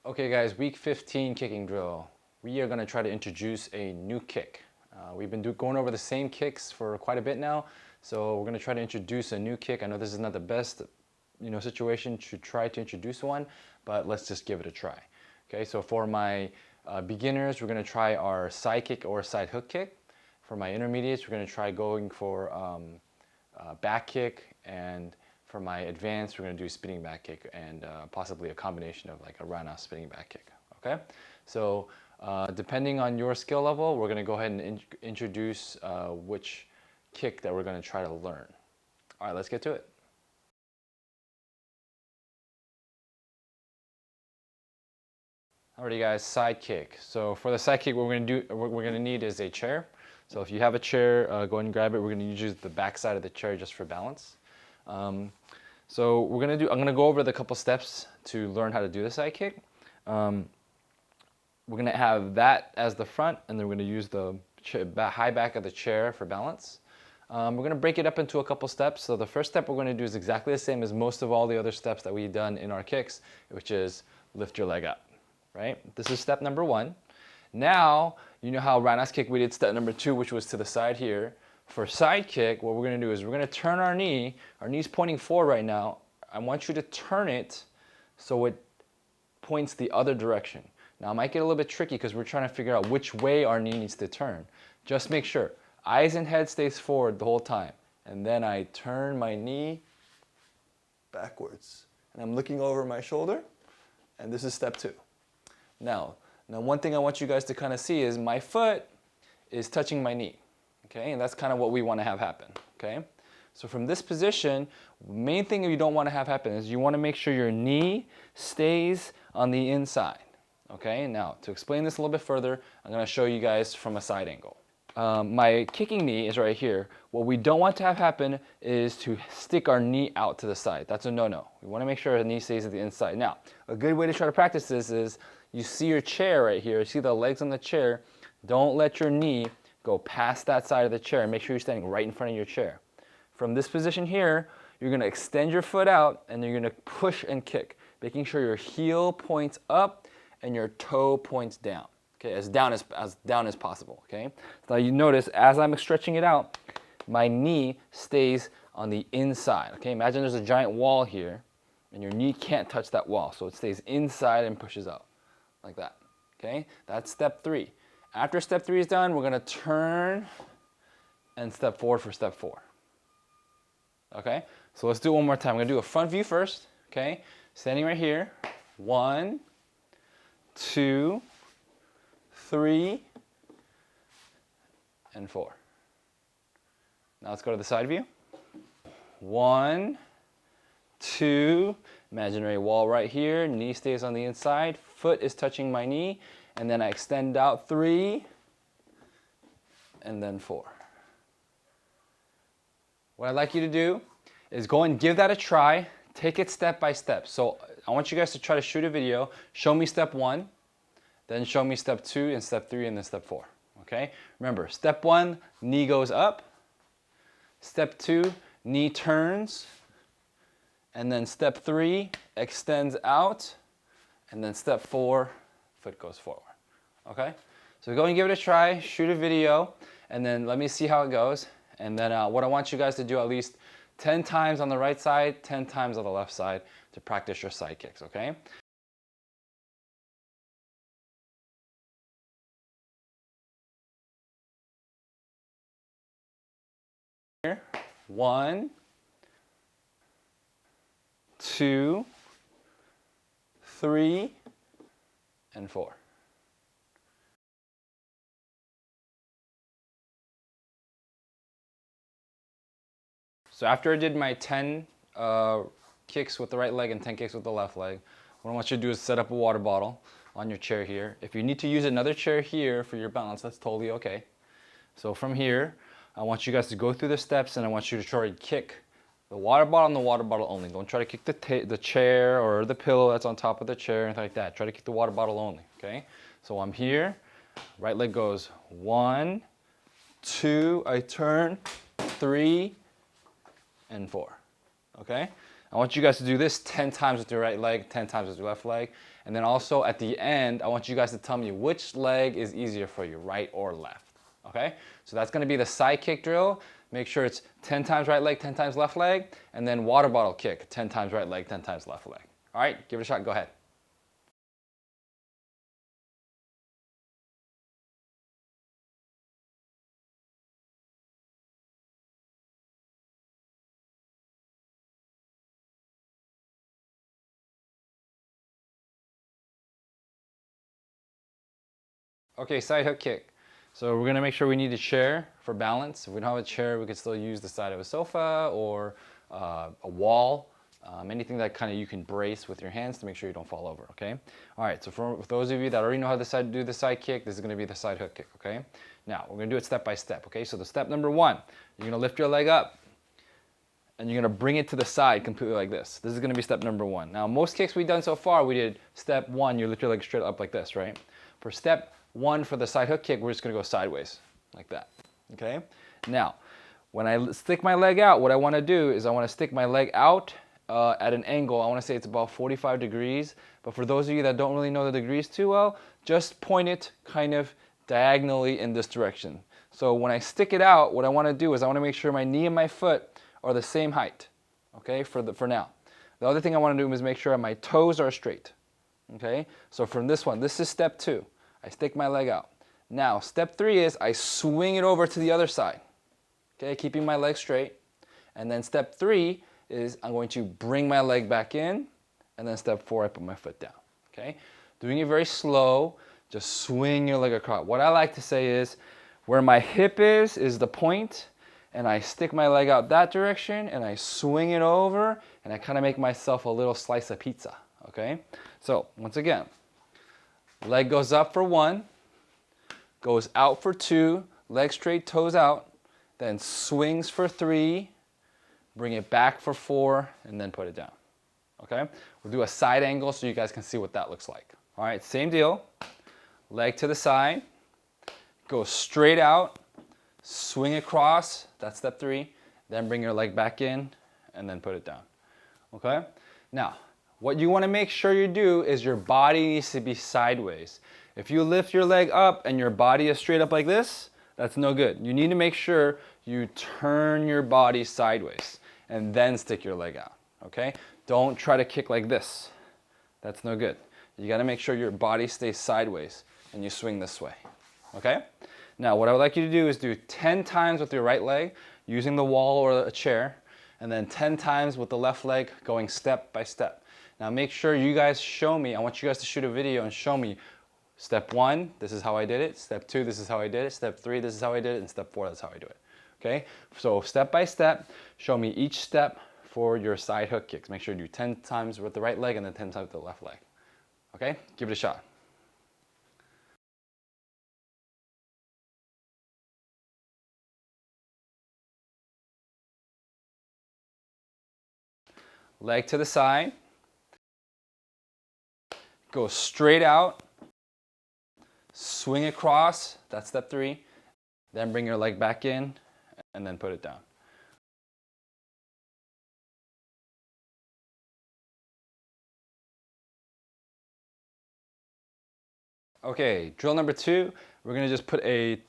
Okay guys, week 15 kicking drill. We are going to try to introduce a new kick. We've been going over the same kicks for quite a bit now, so we're going to try to introduce a new kick. I know this is not the best situation to try to introduce one, but let's just give it a try. Okay, so for my beginners, we're going to try our side kick or side hook kick. For my intermediates, we're going to try going for back kick, and for my advanced, we're going to do spinning back kick and possibly a combination of like a roundhouse spinning back kick. Okay, so depending on your skill level, we're going to go ahead and introduce which kick that we're going to try to learn. All right, let's get to it. Alrighty guys, side kick. So for the side kick, what we're going to need is a chair. So if you have a chair, go ahead and grab it. We're going to use the back side of the chair just for balance. So I'm going to go over the couple steps to learn how to do the side kick. We're going to have that as the front, and then we're going to use the high back of the chair for balance. We're going to break it up into a couple steps. So the first step we're going to do is exactly the same as most of all the other steps that we've done in our kicks, which is lift your leg up. Right? This is step number one. Now, you know how roundhouse kick we did step number two, which was to the side here. For side kick, what we're going to do is we're going to turn our knee's pointing forward right now. I want you to turn it so it points the other direction. Now, it might get a little bit tricky because we're trying to figure out which way our knee needs to turn. Just make sure eyes and head stays forward the whole time. And then I turn my knee backwards. And I'm looking over my shoulder. And this is step two. Now one thing I want you guys to kind of see is my foot is touching my knee, okay? And that's kind of what we want to have happen, okay? So from this position, the main thing you don't want to have happen is you want to make sure your knee stays on the inside, okay? Now, to explain this a little bit further, I'm going to show you guys from a side angle. My kicking knee is right here. What we don't want to have happen is to stick our knee out to the side. That's a no-no. We want to make sure our knee stays at the inside. Now, a good way to try to practice this is you see your chair right here. You see the legs on the chair. Don't let your knee go past that side of the chair. Make sure you're standing right in front of your chair. From this position here, you're going to extend your foot out and you're going to push and kick, making sure your heel points up and your toe points down. Okay, as down as possible. Okay. So now you notice as I'm stretching it out, my knee stays on the inside. Okay. Imagine there's a giant wall here, and your knee can't touch that wall, so it stays inside and pushes out like that. Okay. That's step three. After step three is done, we're gonna turn and step forward for step four. Okay. So let's do it one more time. I'm gonna do a front view first. Okay. Standing right here. 1, 2, 3, and 4. Now let's go to the side view. 1, 2, imaginary wall right here, knee stays on the inside, foot is touching my knee, and then I extend out 3, and then 4. What I'd like you to do is go and give that a try, take it step by step. So I want you guys to try to shoot a video, show me step 1, then show me step 2 and step 3 and then step 4, okay? Remember, step 1, knee goes up. Step 2, knee turns. And then step 3, extends out. And then step 4, foot goes forward, okay? So go and give it a try, shoot a video, and then let me see how it goes. And then what I want you guys to do at least 10 times on the right side, 10 times on the left side to practice your side kicks, okay? 1, 2, 3, and 4. So after I did my 10 kicks with the right leg and 10 kicks with the left leg, what I want you to do is set up a water bottle on your chair here. If you need to use another chair here for your balance, that's totally okay. So from here, I want you guys to go through the steps, and I want you to try to kick the water bottle and the water bottle only. Don't try to kick the chair or the pillow that's on top of the chair, anything like that. Try to kick the water bottle only, okay? So I'm here, right leg goes 1, 2, I turn, 3, and 4, okay? I want you guys to do this 10 times with your right leg, 10 times with your left leg, And then also at the end, I want you guys to tell me which leg is easier for you, right or left. Okay? So that's gonna be the side kick drill. Make sure it's 10 times right leg, 10 times left leg, and then water bottle kick, 10 times right leg, 10 times left leg. All right, give it a shot, go ahead. Okay, side hook kick. So we're gonna make sure we need a chair for balance. If we don't have a chair, we could still use the side of a sofa or a wall, anything that kind of you can brace with your hands to make sure you don't fall over, okay? All right, so for those of you that already know how to do the side kick, this is gonna be the side hook kick, okay? Now, we're gonna do it step by step, okay? So the step number one, you're gonna lift your leg up and you're gonna bring it to the side completely like this. This is gonna be step number one. Now, most kicks we've done so far, we did step one, you lift your leg straight up like this, right? For step one, for the side hook kick, we're just gonna go sideways, like that, okay? Now, when I stick my leg out, what I wanna do is I wanna stick my leg out at an angle. I wanna say it's about 45 degrees, but for those of you that don't really know the degrees too well, just point it kind of diagonally in this direction. So when I stick it out, what I wanna do is I wanna make sure my knee and my foot are the same height, okay, for now. The other thing I wanna do is make sure my toes are straight, okay? So from this one, this is step two. I stick my leg out. Now, step three is I swing it over to the other side, okay, keeping my leg straight. And then step three is I'm going to bring my leg back in, and then step four, I put my foot down, okay? Doing it very slow, just swing your leg across. What I like to say is, where my hip is the point, and I stick my leg out that direction, and I swing it over, and I kind of make myself a little slice of pizza, okay? So, once again, leg goes up for one, goes out for two, leg straight, toes out, then swings for three, bring it back for four, and then put it down, okay? We'll do a side angle so you guys can see what that looks like. All right, same deal, leg to the side, go straight out, swing across, that's step three, then bring your leg back in, and then put it down, okay? Now, what you want to make sure you do is your body needs to be sideways. If you lift your leg up and your body is straight up like this, that's no good. You need to make sure you turn your body sideways and then stick your leg out, okay? Don't try to kick like this. That's no good. You got to make sure your body stays sideways and you swing this way, okay? Now, what I would like you to do is do 10 times with your right leg using the wall or a chair, and then 10 times with the left leg going step by step. Now make sure you guys show me, I want you guys to shoot a video and show me step one, this is how I did it. Step two, this is how I did it. Step three, this is how I did it. And step four, that's how I do it. Okay? So step by step, show me each step for your side hook kicks. Make sure you do 10 times with the right leg and then 10 times with the left leg. Okay? Give it a shot. Leg to the side. Go straight out. Swing across, that's step three. Then bring your leg back in and then put it down. Okay, drill number two, we're gonna just put a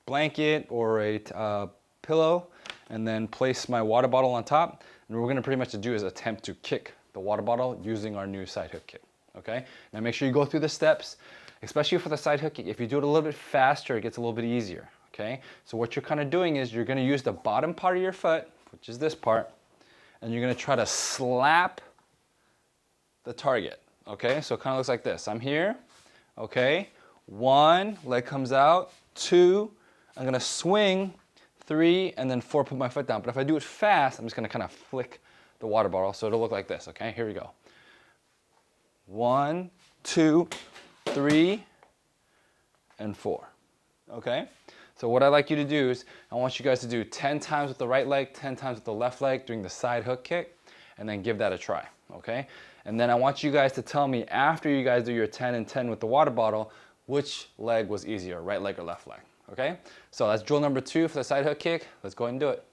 blanket or a pillow and then place my water bottle on top. And what we're gonna pretty much do is attempt to kick the water bottle using our new side hook kick, okay? Now make sure you go through the steps, especially for the side hook kick. If you do it a little bit faster, it gets a little bit easier, okay? So what you're kind of doing is you're gonna use the bottom part of your foot, which is this part, and you're gonna try to slap the target, okay? So it kind of looks like this. I'm here, okay? One, leg comes out. Two, I'm gonna swing. Three, and then four, put my foot down. But if I do it fast, I'm just gonna kind of flick the water bottle, so it'll look like this, okay? Here we go. 1, 2, 3, and 4, okay? So what I'd like you to do is, I want you guys to do 10 times with the right leg, 10 times with the left leg, doing the side hook kick, and then give that a try, okay? And then I want you guys to tell me, after you guys do your 10 and 10 with the water bottle, which leg was easier, right leg or left leg, okay? So that's drill number two for the side hook kick. Let's go ahead and do it.